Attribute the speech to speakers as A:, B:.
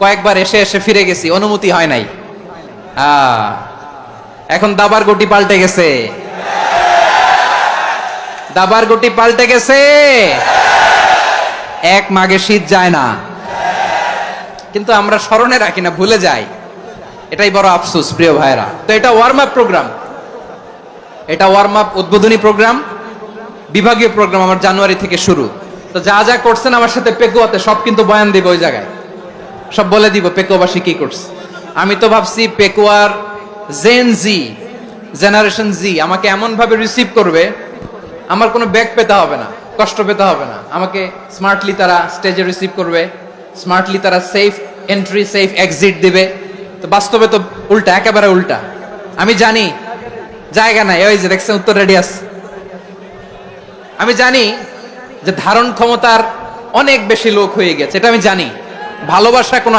A: কয়েকবার এসে এসে ফিরে গেছি, অনুমতি হয় নাই। এখন দাবার গুটি পাল্টে গেছে, দাবার গুটি পাল্টে গেছে। এক মাঘে শীত যায় না, কিন্তু আমরা স্মরণে রাখি না, ভুলে যাই। এটাই বড় আফসোস প্রিয় ভাইরা। তো এটা ওয়ার্ম আপ প্রোগ্রাম, এটা ওয়ার্ম আপ উদ্বোধনী প্রোগ্রাম, বিভাগীয় প্রোগ্রাম আমার জানুয়ারি থেকে শুরু। তো যা যা করছেন আমার সাথে পেকুয়াতে সব কিন্তু বয়ান দিব, ওই জায়গায় সব বলে দিব পেকুয়াবাসী কি করছে। আমি তো ভাবছি পেকুয়ার জেন জি, জেনারেশন জি আমাকে এমন ভাবে রিসিভ করবে, আমার কোনো ব্যাক পেতে হবে না, কষ্ট পেতে হবে না। আমাকে স্মার্টলি তারা স্টেজে রিসিভ করবে, স্মার্টলি তারা সেফ এন্ট্রি সেফ এক্সিট দিবে। তো বাস্তবে তো উল্টা, একেবারে উল্টা। আমি জানি জায়গা নাই, ওই যে দেখছেন উত্তর রেডি আছে। আমি জানি যে ধারণ ক্ষমতার অনেক বেশি লোক হয়ে গেছে, এটা আমি জানি। ভালোবাসা কোনো